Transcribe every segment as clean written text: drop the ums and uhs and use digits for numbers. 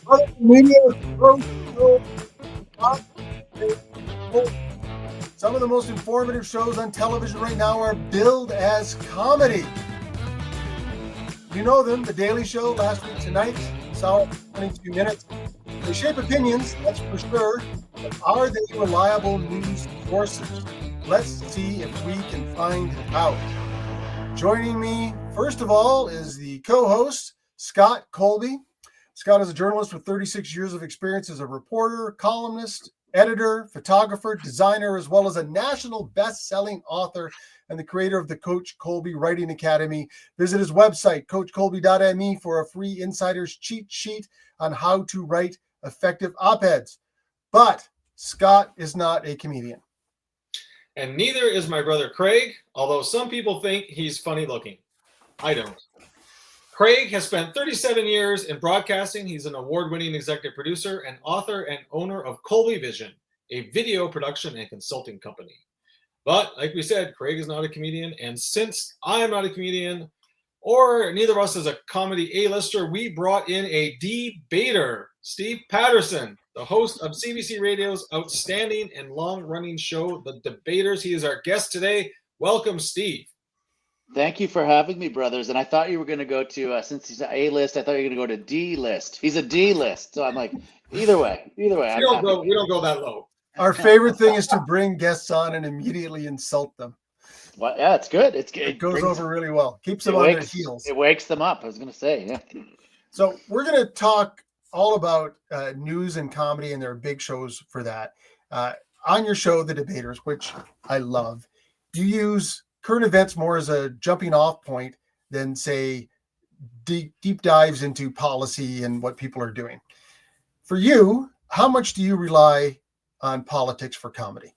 Other media roast show, some of the most informative shows on television right now are billed as comedy. You know them, The Daily Show, Last Week Tonight, Solid 22 Minutes. They shape opinions, that's for sure, but are they reliable news sources? Let's see if we can find out. Joining me, first of all, is the co-host, Scott Colby. Scott is a journalist with 36 years of experience as a reporter, columnist, editor, photographer, designer, as well as a national best-selling author and the creator of the Coach Colby Writing Academy. Visit his website, coachcolby.me, for a free insider's cheat sheet on how to write effective op-eds. But Scott is not a comedian. And neither is my brother Craig, although some people think he's funny looking. I don't. Craig has spent 37 years in broadcasting. He's an award-winning executive producer and author and owner of Colby Vision, a video production and consulting company. But like we said, Craig is not a comedian. And since I'm not a comedian, or neither of us is a comedy A-lister, we brought in a debater, Steve Patterson, the host of CBC Radio's outstanding and long-running show, The Debaters. He is our guest today. Welcome, Steve. Thank you for having me, brothers. And I thought you were going to go to, since he's an A-list, I thought you were going to go to D-list. He's a D-list. So I'm like, either way. We don't go that low. Our favorite thing is to bring guests on and immediately insult them. Well, yeah, it's good. It goes over really well. Keeps them on their heels. It wakes them up. I was going to say, yeah. So we're going to talk all about news and comedy, and there are big shows for that. On your show, The Debaters, which I love, you use current events more as a jumping off point than, say, deep dives into policy and what people are doing. For you, how much do you rely on politics for comedy?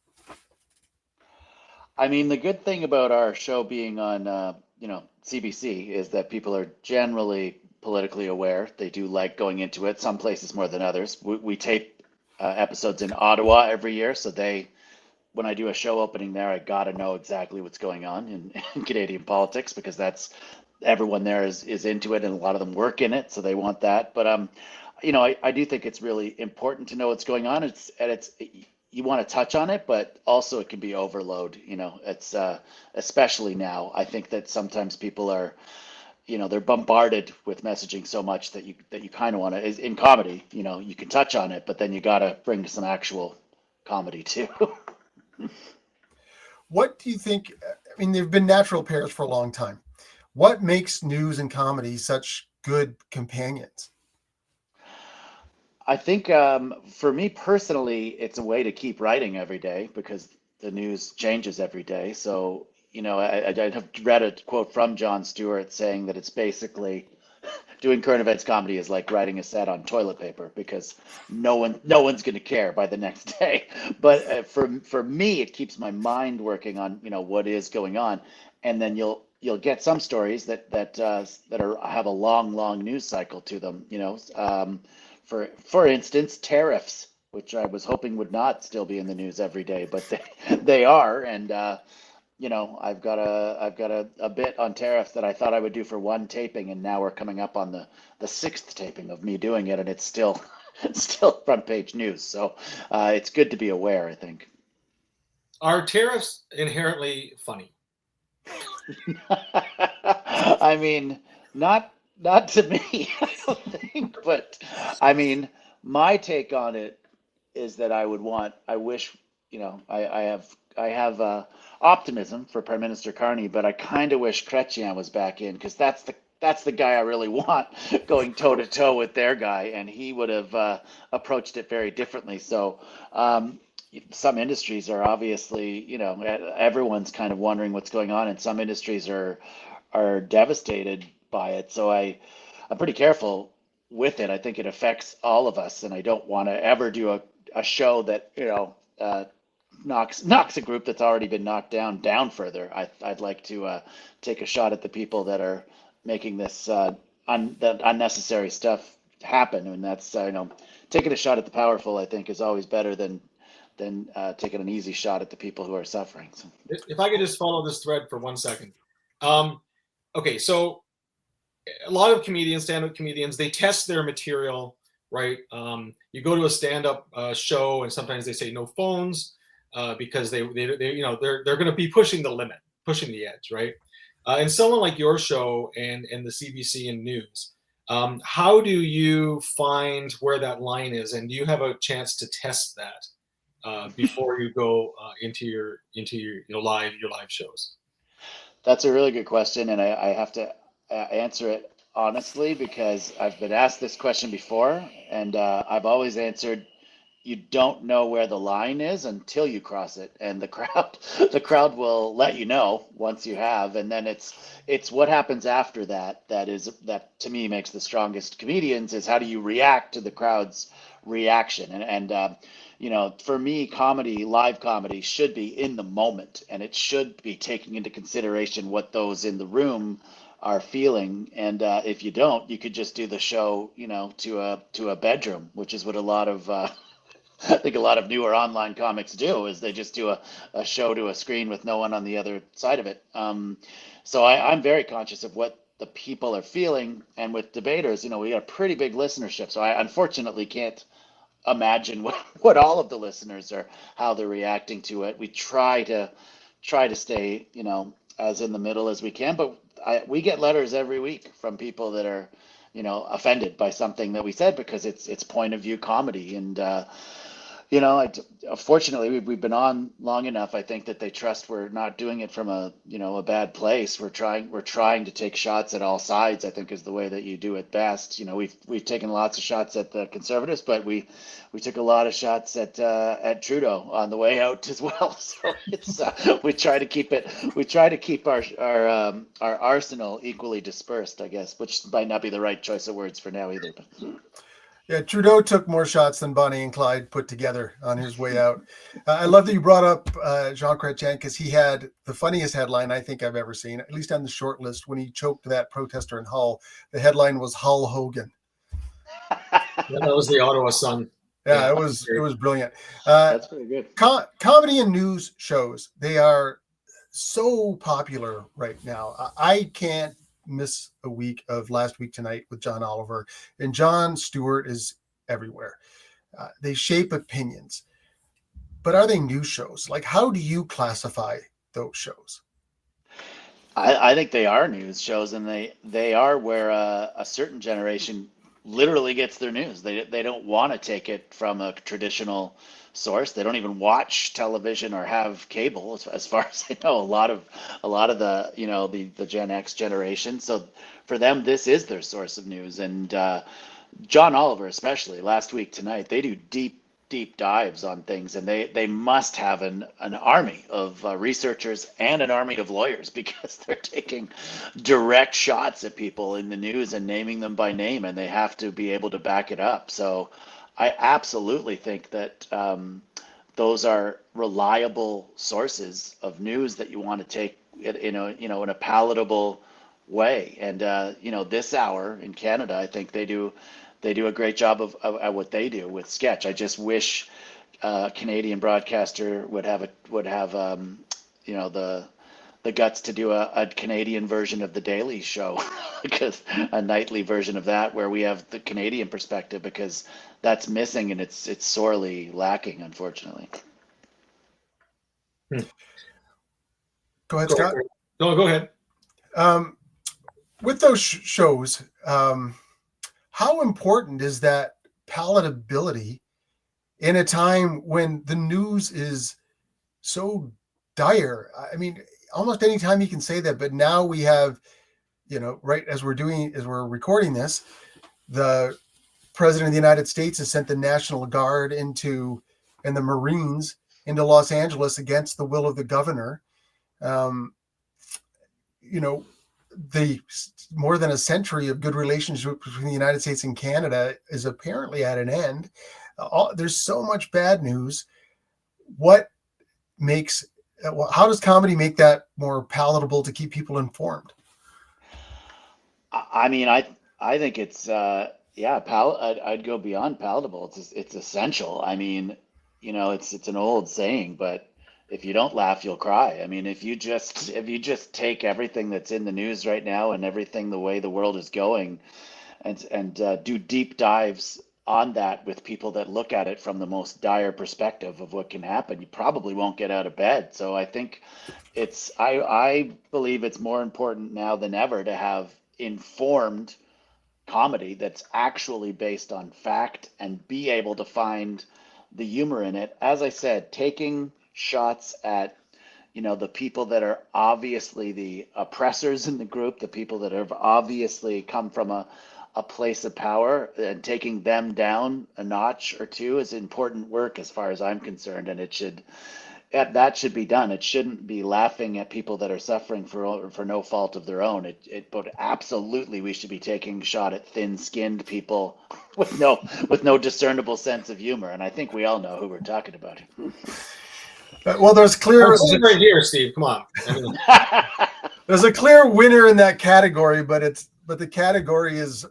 I mean, the good thing about our show being on, CBC is that people are generally politically aware. They do like going into it, some places more than others. We tape episodes in Ottawa every year, so when I do a show opening there, I got to know exactly what's going on in Canadian politics, because that's everyone there is into it, and a lot of them work in it, so they want that. But I do think it's really important to know what's going on. You want to touch on it, but also it can be overload. It's especially now. I think that sometimes people are, they're bombarded with messaging so much that you kind of want to. In comedy, you can touch on it, but then you got to bring some actual comedy too. What do you think? I mean, they've been natural pairs for a long time. What makes news and comedy such good companions? I think for me personally, it's a way to keep writing every day because the news changes every day. So, I have read a quote from Jon Stewart saying that it's basically doing current events comedy is like writing a set on toilet paper because no one's going to care by the next day. But for me, it keeps my mind working on what is going on, and then you'll get some stories that have a long news cycle to them. For instance, tariffs, which I was hoping would not still be in the news every day, but they are. And I've got a bit on tariffs that I thought I would do for one taping, and now we're coming up on the sixth taping of me doing it, and it's still front page news. So it's good to be aware, I think. Are tariffs inherently funny? I mean, not to me, I don't think, but I mean, my take on it is that I wish, I have optimism for Prime Minister Carney, but I kind of wish Chrétien was back in, because that's the guy I really want going toe to toe with their guy, and he would have approached it very differently. So some industries are obviously, everyone's kind of wondering what's going on, and some industries are devastated by it. So I'm pretty careful with it. I think it affects all of us, and I don't want to ever do a show that knocks a group that's already been knocked down further. I'd like to take a shot at the people that are making this unnecessary stuff happen, and that's taking a shot at the powerful. I think is always better than taking an easy shot at the people who are suffering. So. If I could just follow this thread for 1 second. Okay, so a lot of comedians, stand-up comedians, they test their material right? You go to a stand-up show, and sometimes they say no phones because they you know they're going to be pushing the limit, pushing the edge, right? And someone like your show and the CBC and news, how do you find where that line is, and do you have a chance to test that before you go into your live shows? That's a really good question, and I have to answer it honestly because I've been asked this question before, and I've always answered, you don't know where the line is until you cross it, and the crowd the crowd will let you know once you have, and then it's what happens after that that to me makes the strongest comedians is how do you react to the crowd's reaction, and for me, live comedy should be in the moment, and it should be taking into consideration what those in the room are feeling. And if you don't, you could just do the show, to a bedroom, which is what a lot of I think a lot of newer online comics do, is they just do a show to a screen with no one on the other side of it. So I'm very conscious of what the people are feeling, and with debaters, we got a pretty big listenership, so I unfortunately can't imagine what all of the listeners are, how they're reacting to it. We try to stay, as in the middle as we can, but we get letters every week from people that are, offended by something that we said because it's point of view comedy, and fortunately, we've been on long enough. I think that they trust we're not doing it from a bad place. We're trying to take shots at all sides, I think is the way that you do it best. We've taken lots of shots at the Conservatives, but we took a lot of shots at Trudeau on the way out as well. So it's we try to keep our arsenal equally dispersed, I guess, which might not be the right choice of words for now either. But Yeah, Trudeau took more shots than Bonnie and Clyde put together on his way out. I love that you brought up Jean Chrétien, because he had the funniest headline I think I've ever seen, at least on the short list, when he choked that protester in Hull. The headline was Hull Hogan. Yeah, that was the Ottawa Sun. Yeah, it was brilliant. That's pretty good. Comedy and news shows, they are so popular right now. I can't miss a week of Last Week Tonight with John Oliver, and Jon Stewart is everywhere. They shape opinions, but are they news shows? Like, how do you classify those shows? I think they are news shows, and they are where a certain generation literally gets their news. They don't want to take it from a traditional source. They don't even watch television or have cable, as far as I know. A lot of the Gen X generation. So for them, this is their source of news. And John Oliver, especially Last Week Tonight, they do deep dives on things, and they must have an army of researchers and an army of lawyers, because they're taking direct shots at people in the news and naming them by name, and they have to be able to back it up. So I absolutely think that those are reliable sources of news that you want to take in a palatable way. And this hour in Canada, I think they do a great job of what they do with sketch. I just wish a Canadian broadcaster would have the guts to do a Canadian version of the Daily Show, because a nightly version of that where we have the Canadian perspective, because that's missing, and it's sorely lacking, unfortunately. Go ahead, Scott. No, go ahead. With those shows, how important is that palatability in a time when the news is so dire? I mean, almost any time you can say that, but now we have, right as we're recording this, the President of the United States has sent the National Guard and the Marines into Los Angeles against the will of the governor. The more than a century of good relationship between the United States and Canada is apparently at an end. There's so much bad news. How does comedy make that more palatable to keep people informed? I mean, I think it's I'd go beyond palatable. It's essential. I mean, it's an old saying, but if you don't laugh, you'll cry. I mean, if you just take everything that's in the news right now and everything the way the world is going, and do deep dives on that with people that look at it from the most dire perspective of what can happen, you probably won't get out of bed. So I think I believe it's more important now than ever to have informed comedy that's actually based on fact and be able to find the humor in it. As I said, taking shots at the people that are obviously the oppressors in the group, the people that have obviously come from a place of power, and taking them down a notch or two is important work as far as I'm concerned. And that should be done. It shouldn't be laughing at people that are suffering for no fault of their own. But absolutely, we should be taking a shot at thin-skinned people with no discernible sense of humor. And I think we all know who we're talking about. Well, there's clear. I'm sitting right here, Steve. Come on. I mean, there's a clear winner in that category, but the category is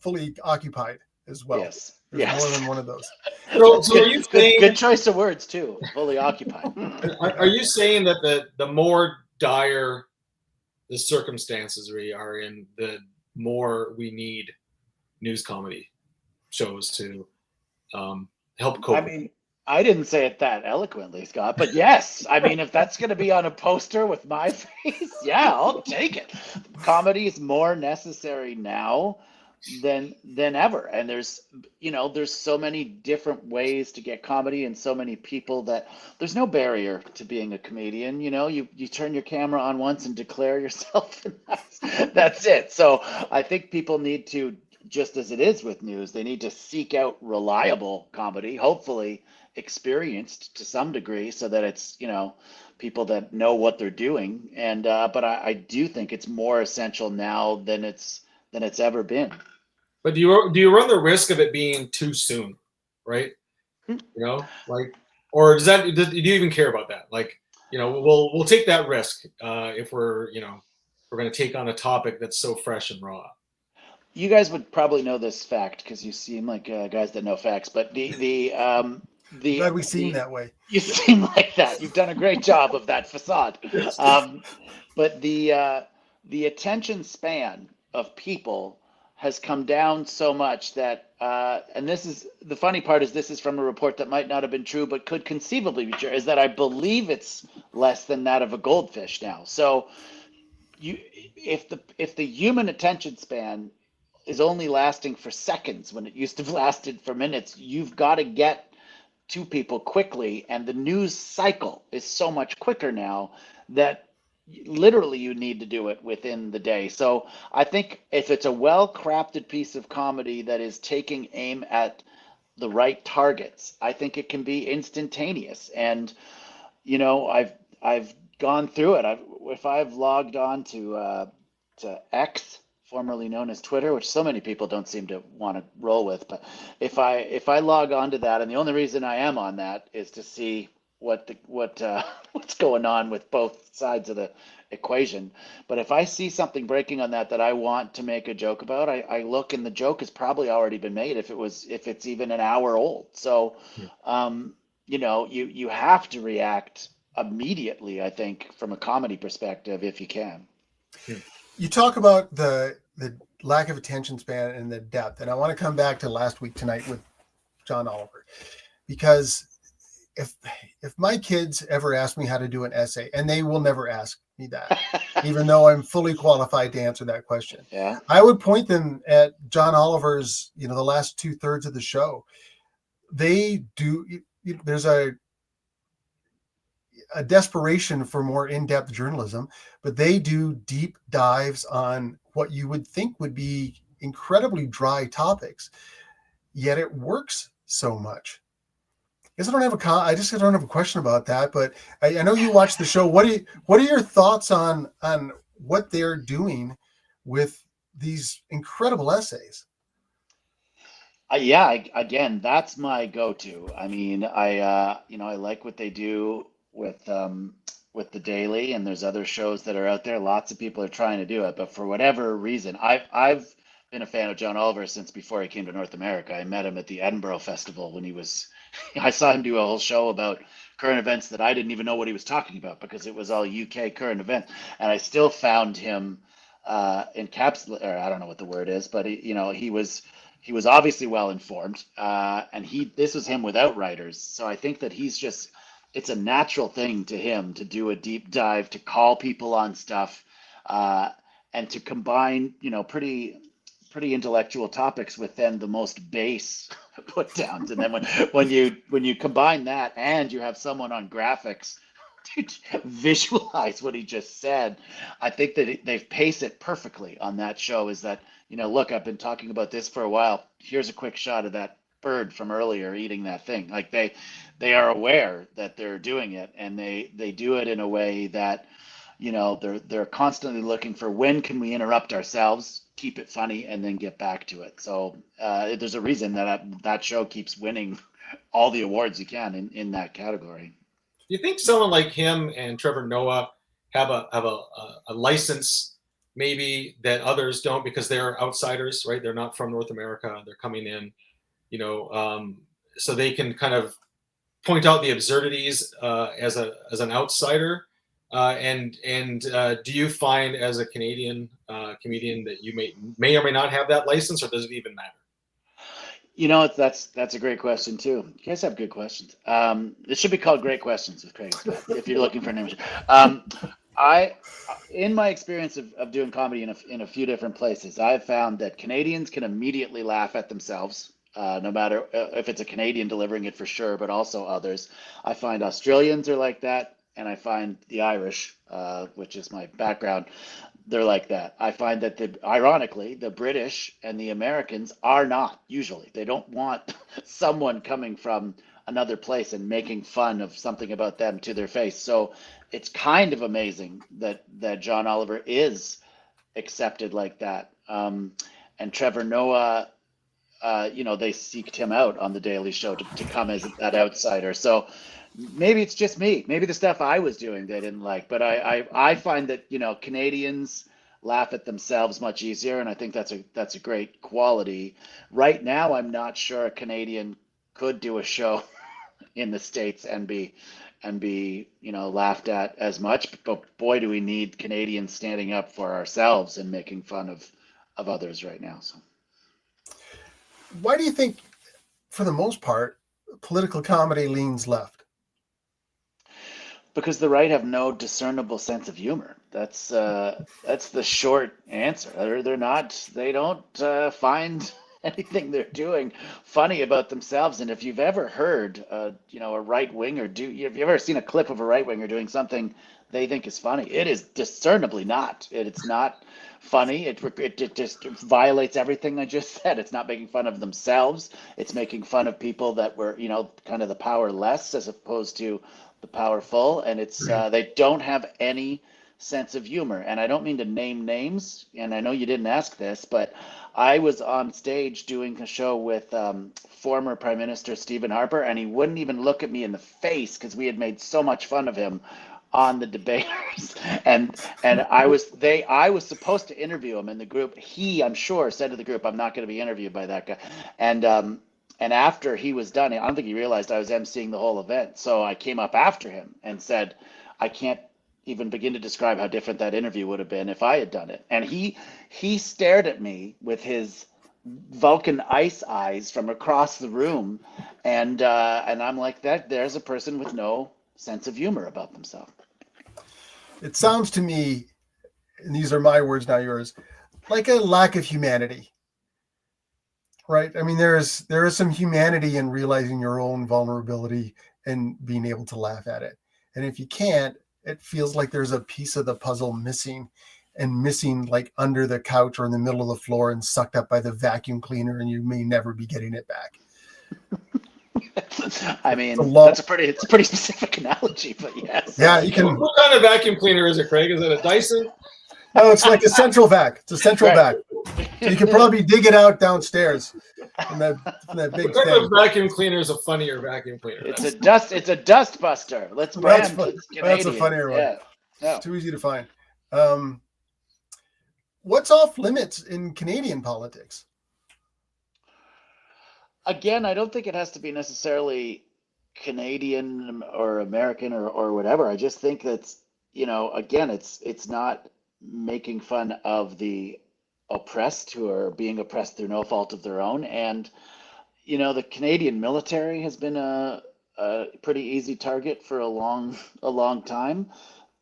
fully occupied as well. Yes. There's Yes. more than one of those. so are you saying good choice of words too? Fully occupied. Are you saying that the more dire the circumstances we are in, the more we need news comedy shows to help cope? I mean, I didn't say it that eloquently, Scott, but yes. I mean, if that's going to be on a poster with my face, yeah, I'll take it. Comedy is more necessary now than ever, and there's so many different ways to get comedy, and so many people that there's no barrier to being a comedian. You turn your camera on once and declare yourself, and that's it. So I think people need to, just as it is with news, they need to seek out reliable comedy, hopefully experienced to some degree, so that it's people that know what they're doing. And but I do think it's more essential now than it's ever been. But do you run the risk of it being too soon, right? Or do you even care about that? We'll take that risk if we're going to take on a topic that's so fresh and raw. You guys would probably know this fact because you seem like guys that know facts. But Glad we seem that way. You seem like that. You've done a great job of that facade. But the attention span of people has come down so much that, and this is the funny part, is this is from a report that might not have been true, but could conceivably be true, is that I believe it's less than that of a goldfish now. So if the human attention span is only lasting for seconds when it used to have lasted for minutes, you've got to get to people quickly, and the news cycle is so much quicker now that literally you need to do it within the day. So I think if it's a well-crafted piece of comedy that is taking aim at the right targets, I think it can be instantaneous. And I've gone through it. If I've logged on to X, formerly known as Twitter, which so many people don't seem to want to roll with, but if I log on to that, and the only reason I am on that is to see what's going on with both sides of the equation. But if I see something breaking on that I want to make a joke about, I look, and the joke has probably already been made if it's even an hour old. So you have to react immediately, I think, from a comedy perspective, if you can. You talk about the lack of attention span and the depth, and I want to come back to last week tonight with John Oliver, because if my kids ever ask me how to do an essay, and they will never ask me that, even though I'm fully qualified to answer that question, I would point them at John Oliver's, the last 2/3 of the show. They do. There's a desperation for more in-depth journalism, but they do deep dives on what you would think would be incredibly dry topics, yet it works so much. I don't have a question about that, but I know you watch the show. What are your thoughts on what they're doing with these incredible essays? Again, that's my go-to. I mean, I like what they do with the Daily, and there's other shows that are out there. Lots of people are trying to do it, but for whatever reason, I've been a fan of John Oliver since before he came to North America. I met him at the Edinburgh Festival when I saw him do a whole show about current events that I didn't even know what he was talking about, because it was all UK current events, and I still found him encapsulated, or I don't know what the word is, but he was he was obviously well informed, and this was him without writers. So I think that it's a natural thing to him to do a deep dive, to call people on stuff, uh, and to combine, pretty intellectual topics with then the most base put downs. And then when you combine that and you have someone on graphics to visualize what he just said, I think that they've paced it perfectly on that show. Is that, look, I've been talking about this for a while. Here's a quick shot of that bird from earlier eating that thing. Like they are aware that they're doing it, and they do it in a way that, they're constantly looking for, when can we interrupt ourselves, keep it funny, and then get back to it. So there's a reason that show keeps winning all the awards you can in that category. Do you think someone like him and Trevor Noah have a license maybe that others don't, because they're outsiders, right? They're not from North America. They're coming in, so they can kind of point out the absurdities as an outsider. And do you find, as a Canadian comedian, that you may or may not have that license, or does it even matter? That's a great question too. You guys have good questions. This should be called Great Questions with Craig Scott, if you're looking for an image. In my experience of doing comedy in a few different places, I've found that Canadians can immediately laugh at themselves, no matter if it's a Canadian delivering it, for sure, but also others. I find Australians are like that, and I find the Irish, which is my background, they're like that. I find that ironically, the British and the Americans are not usually. They don't want someone coming from another place and making fun of something about them to their face. So it's kind of amazing that John Oliver is accepted like that. And Trevor Noah, they seeked him out on the Daily Show to come as that outsider. So maybe it's just me. Maybe the stuff I was doing they didn't like. But I find that, Canadians laugh at themselves much easier, and I think that's a great quality. Right now, I'm not sure a Canadian could do a show in the States and be laughed at as much. But boy, do we need Canadians standing up for ourselves and making fun of others right now. So why do you think, for the most part, political comedy leans left? Because the right have no discernible sense of humor. That's the short answer. They don't find anything they're doing funny about themselves. And if you've ever heard, a right winger have you ever seen a clip of a right winger doing something they think is funny? It is discernibly not. It's not funny. It just violates everything I just said. It's not making fun of themselves. It's making fun of people that were, kind of the powerless as opposed to the powerful. And it's they don't have any sense of humor. And I don't mean to name names, and I know you didn't ask this, but I was on stage doing a show with former Prime Minister Stephen Harper, and he wouldn't even look at me in the face because we had made so much fun of him on the debaters. and I was supposed to interview him in the group. He, I'm sure, said to the group, I'm not going to be interviewed by that guy. And after he was done, I don't think he realized I was emceeing the whole event. So I came up after him and said, I can't even begin to describe how different that interview would have been if I had done it. And he stared at me with his Vulcan ice eyes from across the room. And I'm like, there's a person with no sense of humor about themselves. It sounds to me, and these are my words, not yours, like a lack of humanity. Right? I mean, there is some humanity in realizing your own vulnerability and being able to laugh at it. And if you can't, it feels like there's a piece of the puzzle missing like under the couch or in the middle of the floor and sucked up by the vacuum cleaner, and you may never be getting it back. I mean, it's a pretty specific analogy, but yes. Yeah, you can. What kind of vacuum cleaner is it, Craig? Is it a Dyson? No, it's like a central vac. It's a central vac. So you can probably dig it out downstairs from that big what kind thing. of vacuum cleaner is a funnier vacuum cleaner? It's a dust buster. Let's brand. That's a funnier one. Yeah. It's too easy to find. What's off limits in Canadian politics? Again, I don't think it has to be necessarily Canadian or American or whatever. I just think that's, again, it's not making fun of the oppressed, who are being oppressed through no fault of their own. And, you know, the Canadian military has been a pretty easy target for a long time,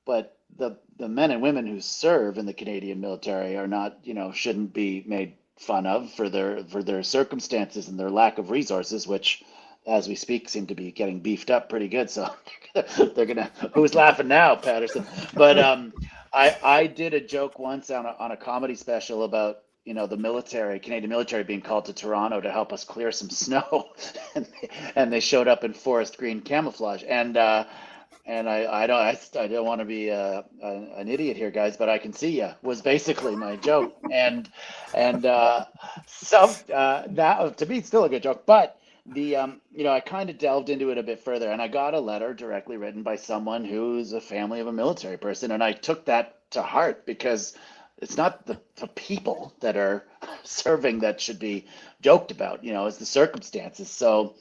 but the men and women who serve in the Canadian military are not, you know, shouldn't be made fun of for their circumstances and their lack of resources, which, as we speak, seem to be getting beefed up pretty good. So they're gonna. Who's laughing now, Patterson? But I did a joke once on a comedy special about, you know, the military, Canadian military, being called to Toronto to help us clear some snow, and they showed up in forest green camouflage. And I don't want to be an idiot here, guys, but I can see ya was basically my joke, and that to me it's still a good joke, but you know, I kind of delved into it a bit further, and I got a letter directly written by someone who's a family of a military person, and I took that to heart because it's not the people that are serving that should be joked about, you know, it's the circumstances. So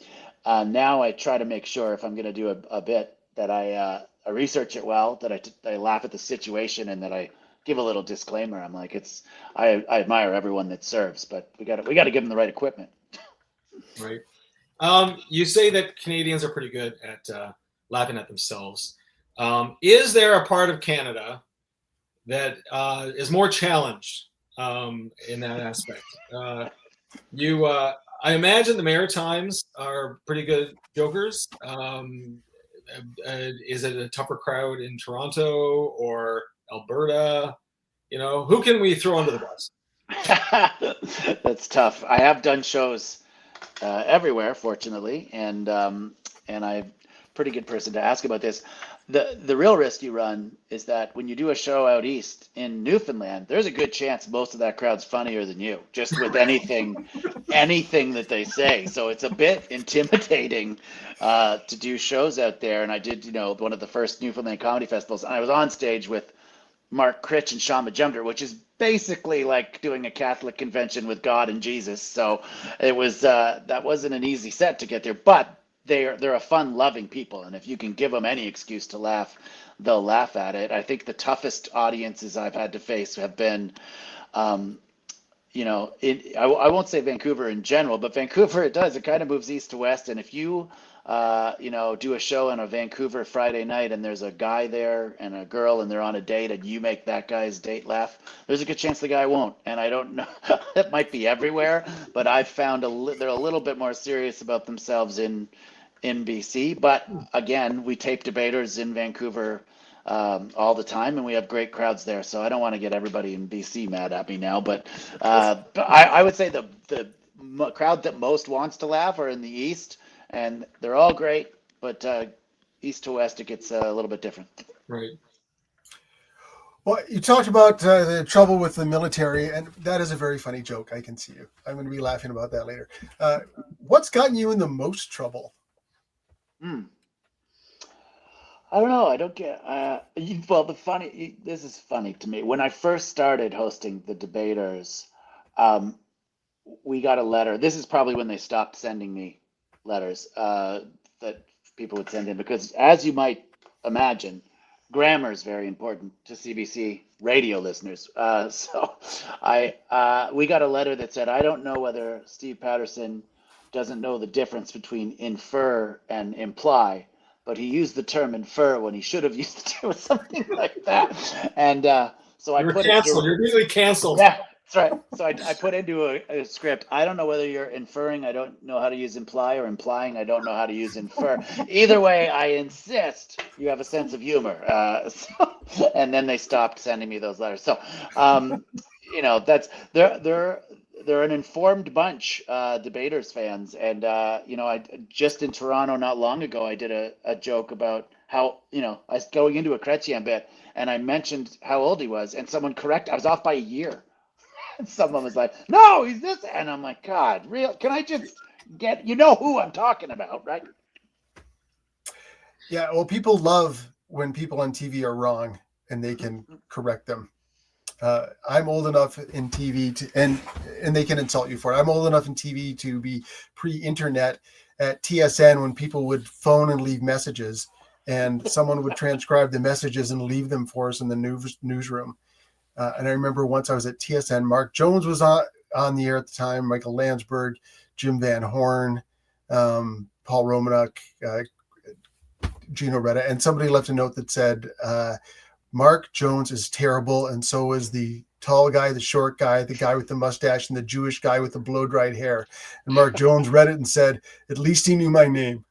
now I try to make sure if I'm going to do a bit that I research it well, that I laugh at the situation, and that I give a little disclaimer. I'm like, I admire everyone that serves, but we got to give them the right equipment. Right. You say that Canadians are pretty good at laughing at themselves. Is there a part of Canada that is more challenged in that aspect? I imagine the Maritimes are pretty good jokers. Is it a tougher crowd in Toronto or Alberta? You know, who can we throw under the bus? That's tough. I have done shows everywhere, fortunately, and I'm a pretty good person to ask about this. The real risk you run is that when you do a show out east in Newfoundland, there's a good chance most of that crowd's funnier than you, just with anything that they say. So it's a bit intimidating to do shows out there. And I did, you know, one of the first Newfoundland comedy festivals, and I was on stage with Mark Critch and Sean Majumder, which is basically like doing a Catholic convention with God and Jesus. So it was that wasn't an easy set to get there, but they're a fun loving people, and if you can give them any excuse to laugh, they'll laugh at it. I think the toughest audiences I've had to face have been you know, I won't say Vancouver in general, but Vancouver, it kind of moves east to west. And if you, you know, do a show on a Vancouver Friday night and there's a guy there and a girl and they're on a date and you make that guy's date laugh, there's a good chance the guy won't. And I don't know, it might be everywhere, but I've found they're a little bit more serious about themselves in BC. But again, we tape debaters in Vancouver all the time, and we have great crowds there. So I don't want to get everybody in BC mad at me now, but I would say the crowd that most wants to laugh are in the East, and they're all great, but East to West, it gets a little bit different. Right. Well, you talked about the trouble with the military, and that is a very funny joke. I can see you. I'm going to be laughing about that later. What's gotten you in the most trouble? I don't know. I don't get. Well, this is funny to me. When I first started hosting the debaters, we got a letter. This is probably when they stopped sending me letters that people would send in, because, as you might imagine, grammar is very important to CBC radio listeners. So we got a letter that said, "I don't know whether Steve Patterson doesn't know the difference between infer and imply, but he used the term infer when he should have used the term," something like that. And so I put canceled. You're usually canceled. Yeah, that's right. So I put into a script, "I don't know whether you're inferring, I don't know how to use imply, or implying, I don't know how to use infer. Either way, I insist you have a sense of humor." And then they stopped sending me those letters. So, you know, that's they're an informed bunch, debaters fans. And, you know, I just in Toronto not long ago, I did a joke about how, you know, I was going into a Chrétien bit and I mentioned how old he was, and someone I was off by a year. And someone was like, "No, he's this." And I'm like, God, can I just you know who I'm talking about, right? Yeah, well, people love when people on TV are wrong and they can correct them. I'm old enough in TV and they can insult you for it. I'm old enough in TV to be pre-internet at TSN when people would phone and leave messages, and someone would transcribe the messages and leave them for us in the newsroom. And I remember once I was at TSN, Mark Jones was on the air at the time, Michael Landsberg, Jim Van Horn, Paul Romanuk, Gino Retta, and somebody left a note that said, Mark Jones is terrible, and so is the tall guy, the short guy, the guy with the mustache, and the Jewish guy with the blow-dried hair. And Mark Jones read it and said, at least he knew my name.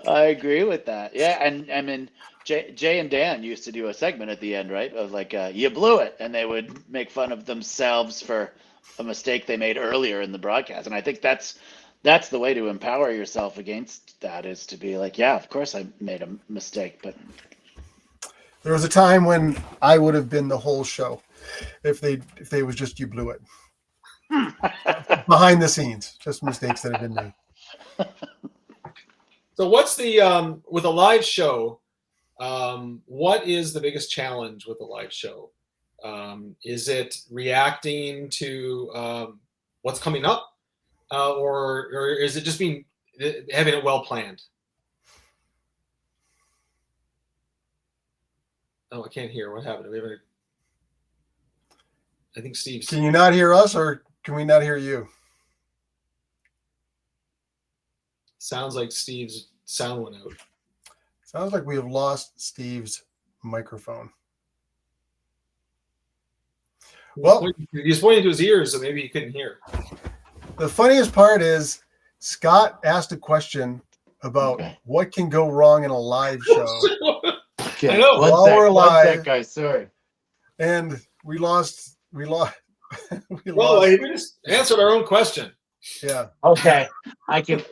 I agree with that. Yeah, and I mean, Jay and Dan used to do a segment at the end, right? Of like, you blew it, and they would make fun of themselves for a mistake they made earlier in the broadcast. And I think that's the way to empower yourself against that, is to be like, yeah, of course I made a mistake, but there was a time when I would have been the whole show if they was just you blew it. Behind the scenes, just mistakes that have been made. So what's the with a live show? What is the biggest challenge with a live show? Is it reacting to what's coming up, or is it just having it well planned? Oh, I can't hear. What happened? I think Steve. Can you not hear us, or can we not hear you? Sounds like Steve's sound went out. Sounds like we have lost Steve's microphone. Well, he's pointing to his ears, so maybe he couldn't hear. The funniest part is Scott asked a question about what can go wrong in a live show. okay. I know. While we're live, guys. Sorry. And we lost. Well, we just answered our own question. Yeah. Okay. I can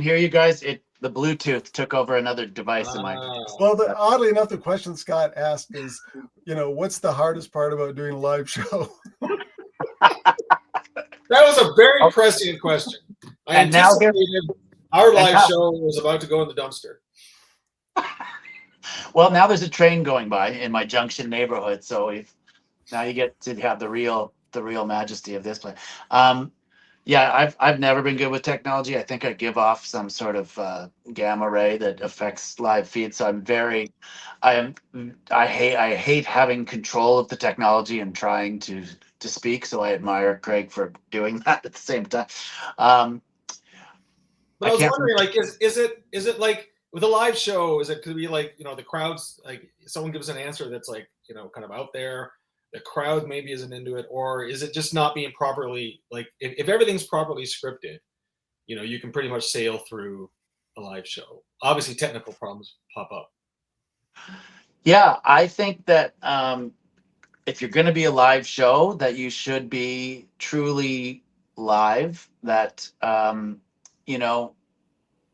hear you guys. The Bluetooth took over another device in my. Well, oddly enough, the question Scott asked is, what's the hardest part about doing a live show? That was a very prescient question. I And now anticipated our live show was about to go in the dumpster. Well, now there's a train going by in my Junction neighborhood, so now you get to have the real majesty of this place. Yeah, I've never been good with technology. I think I give off some sort of gamma ray that affects live feed. So I hate having control of the technology and trying to speak. So I admire Craig for doing that at the same time. But I was wondering, like, is it like with a live show? Is it could be like the crowd's like someone gives an answer that's like kind of out there. The crowd maybe isn't into it, or is it just not being properly, like if everything's properly scripted, you can pretty much sail through a live show. Obviously technical problems pop up. Yeah, I think that if you're going to be a live show, that you should be truly live, that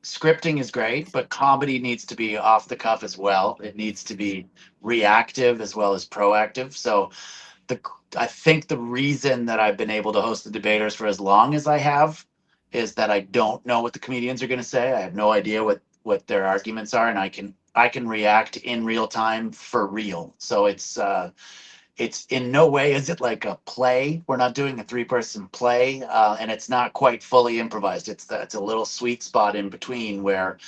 scripting is great, but comedy needs to be off the cuff as well. It needs to be reactive as well as proactive. So I think the reason that I've been able to host the debaters for as long as I have is that I don't know what the comedians are going to say. I have no idea what their arguments are, and I can react in real time for real. So it's in no way is it like a play. We're not doing a 3-person play, and it's not quite fully improvised. It's a little sweet spot in between where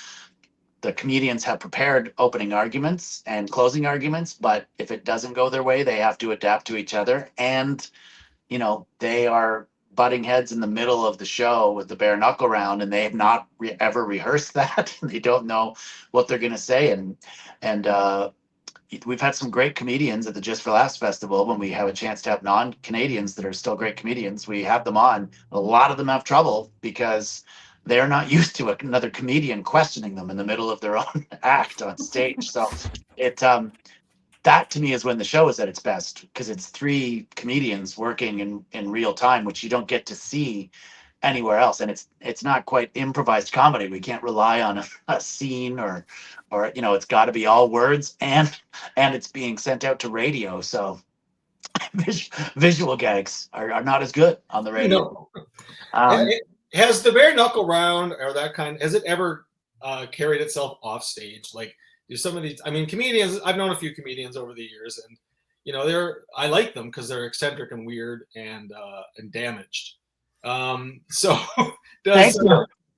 the comedians have prepared opening arguments and closing arguments, but if it doesn't go their way, they have to adapt to each other. And they are butting heads in the middle of the show with the bare knuckle round, and they have not ever rehearsed that. They don't know what they're going to say, and we've had some great comedians at the Just for Laughs Festival. When we have a chance to have non-Canadians that are still great comedians, we have them on. A lot of them have trouble because they're not used to another comedian questioning them in the middle of their own act on stage. So that to me is when the show is at its best, because it's 3 comedians working in real time, which you don't get to see anywhere else. And it's not quite improvised comedy. We can't rely on a scene or it's got to be all words, and it's being sent out to radio. So visual gags are not as good on the radio. Has the bare knuckle round or that kind, has it ever carried itself off stage? Like, do some of these, I mean, comedians, I've known a few comedians over the years, and I like them because they're eccentric and weird and damaged. So Thank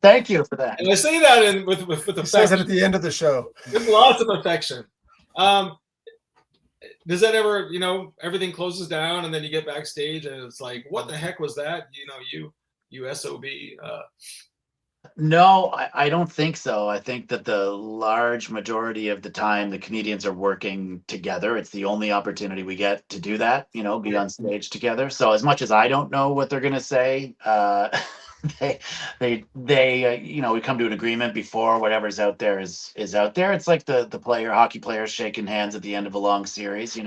Thank you for that. And I say that with He says it at affection, the end of the show. with lots of affection. Does that ever, everything closes down and then you get backstage and it's like, what the heck was that? You SOB. No, I don't think so. I think that the large majority of the time the comedians are working together. It's the only opportunity we get to do that, be on stage together. So as much as I don't know what they're going to say, they we come to an agreement before whatever's out there is out there. It's like the hockey players shaking hands at the end of a long series.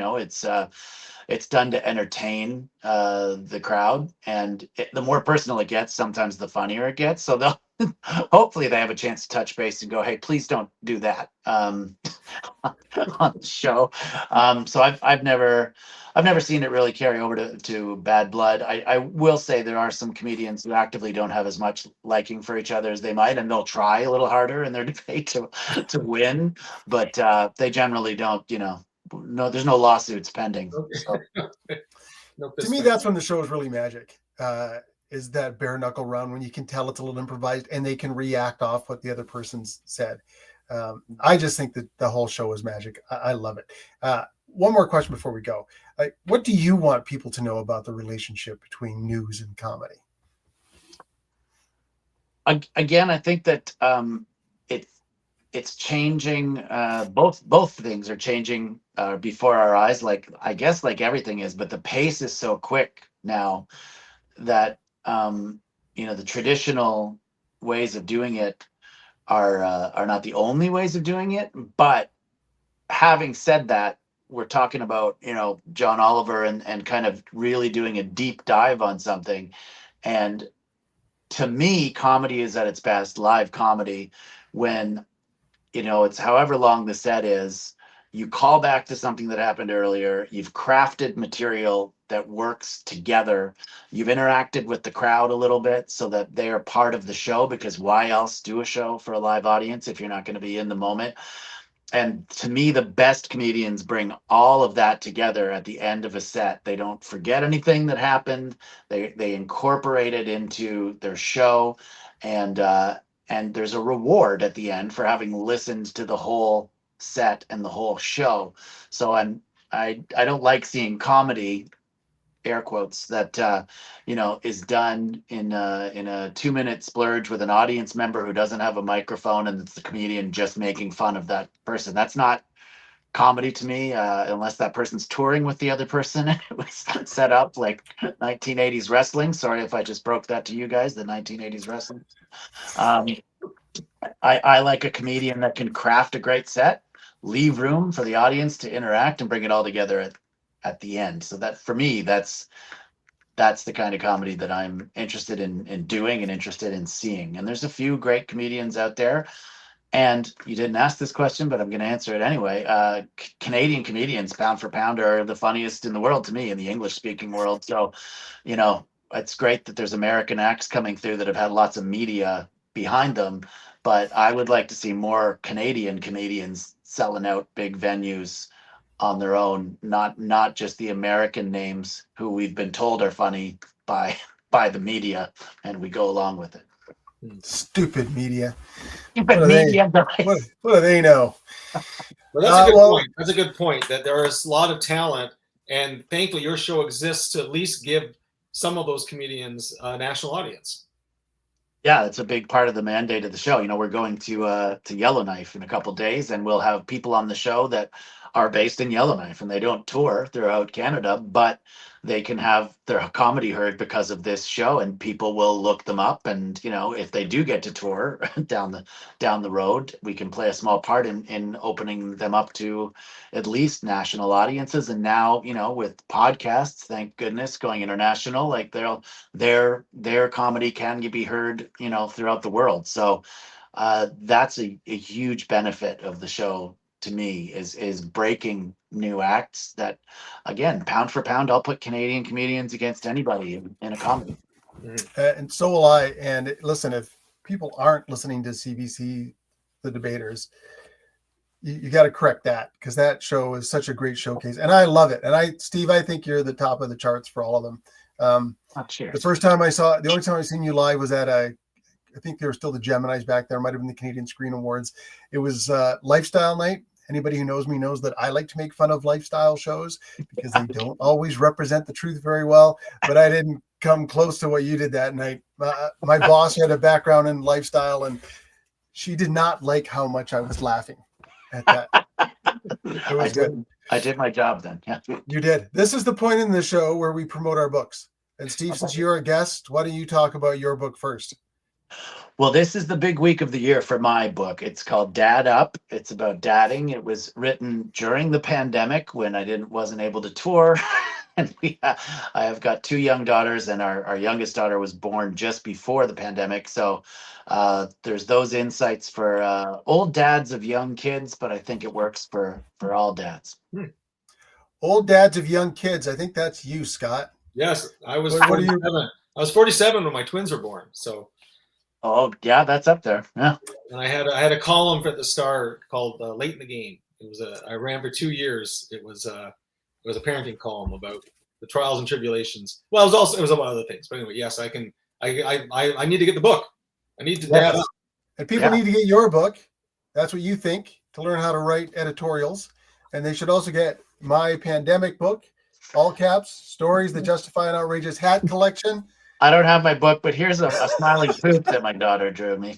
It's done to entertain the crowd, and the more personal it gets, sometimes the funnier it gets. So they'll hopefully they have a chance to touch base and go, hey, please don't do that on the show. So I've never seen it really carry over to bad blood. I will say there are some comedians who actively don't have as much liking for each other as they might, and they'll try a little harder in their debate to win, but they generally don't. No, there's no lawsuits pending. So. No To me, that's when the show is really magic. Is that bare knuckle round when you can tell it's a little improvised and they can react off what the other person's said. I just think that the whole show is magic. I love it. One more question before we go. What do you want people to know about the relationship between news and comedy? Again, I think that it's changing. Both things are changing before our eyes. I guess everything is, but the pace is so quick now that the traditional ways of doing it are not the only ways of doing it. But having said that, we're talking about John Oliver and kind of really doing a deep dive on something. And to me, comedy is at its best, live comedy, when it's however long the set is, you call back to something that happened earlier, you've crafted material that works together, you've interacted with the crowd a little bit so that they are part of the show, because why else do a show for a live audience if you're not going to be in the moment? And to me, the best comedians bring all of that together at the end of a set. They don't forget anything that happened. They incorporate it into their show, and there's a reward at the end for having listened to the whole set and the whole show. So I don't like seeing comedy, air quotes, that is done in a 2-minute splurge with an audience member who doesn't have a microphone, and it's the comedian just making fun of that person. That's not comedy to me, unless that person's touring with the other person. It was set up like 1980s wrestling. Sorry if I just broke that to you guys, the 1980s wrestling. I like a comedian that can craft a great set, leave room for the audience to interact, and bring it all together at the end. So that, for me, that's the kind of comedy that I'm interested in doing and interested in seeing. And there's a few great comedians out there. And you didn't ask this question, but I'm going to answer it anyway. Canadian comedians, pound for pound, are the funniest in the world to me, in the English-speaking world. So, it's great that there's American acts coming through that have had lots of media behind them. But I would like to see more Canadian comedians selling out big venues on their own, not just the American names who we've been told are funny by the media, and we go along with it. Stupid media. Stupid media. What do they know? Well, that's a good point. That's a good point, that there is a lot of talent, and thankfully your show exists to at least give some of those comedians a national audience. Yeah, it's a big part of the mandate of the show. We're going to Yellowknife in a couple days, and we'll have people on the show that are based in Yellowknife, and they don't tour throughout Canada, but they can have their comedy heard because of this show, and people will look them up. And if they do get to tour down the road, we can play a small part in opening them up to at least national audiences. And now, with podcasts, thank goodness, going international, like their comedy can be heard throughout the world. So that's a huge benefit of the show to me, is breaking new acts that, again, pound for pound, I'll put Canadian comedians against anybody in a comedy. And so will I. And listen, if people aren't listening to CBC, The Debaters, you got to correct that, because that show is such a great showcase, and I love it. And Steve, I think you're the top of the charts for all of them. The only time I've seen you live was at a I think they were still the Geminis back there. Might have been the Canadian Screen Awards. It was Lifestyle Night. Anybody who knows me knows that I like to make fun of lifestyle shows because they don't always represent the truth very well. But I didn't come close to what you did that night. My boss had a background in lifestyle, and she did not like how much I was laughing at that. It was good. I did my job then. Yeah. You did. This is the point in the show where we promote our books. And Steve, since you're a guest, why don't you talk about your book first? Well, this is the big week of the year for my book. It's called Dad Up. It's about dadding. It was written during the pandemic when I wasn't able to tour. And I have got 2 young daughters, and our youngest daughter was born just before the pandemic. So there's those insights for old dads of young kids, but I think it works for all dads. Old dads of young kids. I think that's you, Scott. Yes, I was What are 47. you? I was 47 when my twins were born. So, Oh yeah, that's up there. Yeah. and I had a column at the Star called "Late in the Game." It was I ran for 2 years. It was a parenting column about the trials and tribulations. Well, it was about other things. But anyway, yes, I need to get the book. I need to dad up. And people need to get your book. That's what you think, to learn how to write editorials. And they should also get my pandemic book, all caps, Stories That Justify an Outrageous Hat collection. I don't have my book, but here's a smiling poop that my daughter drew me.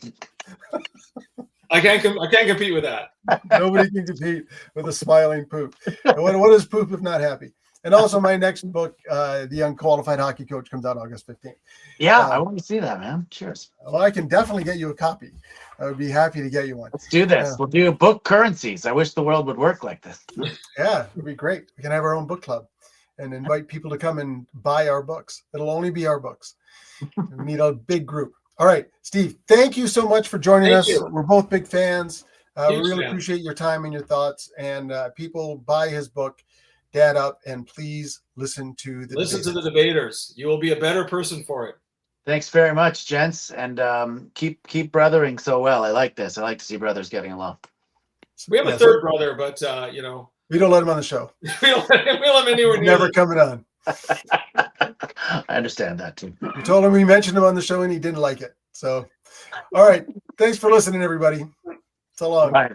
I can't compete with that. Nobody can compete with a smiling poop. And what is poop if not happy? And also my next book, The Unqualified Hockey Coach, comes out August 15th. Yeah, I want to see that, man. Cheers. Well, I can definitely get you a copy. I would be happy to get you one. Let's do this. Yeah. We'll do book currencies. I wish the world would work like this. Yeah, it'd be great. We can have our own book club and invite people to come and buy our books. It'll only be our books. We need a big group. All right, Steve, thank you so much for joining us. You. We're both big fans. We Huge really fan. appreciate your time and your thoughts. And people, buy his book, Dad Up, and please listen to the debaters. You will be a better person for it. Thanks very much, gents, and keep brothering so well. I like this. I like to see brothers getting along. We have a third brother, but we don't let him on the show. we don't let him anywhere near. Never coming on. I understand that too. We told him we mentioned him on the show and he didn't like it. So, all right. Thanks for listening, everybody. So long. Bye.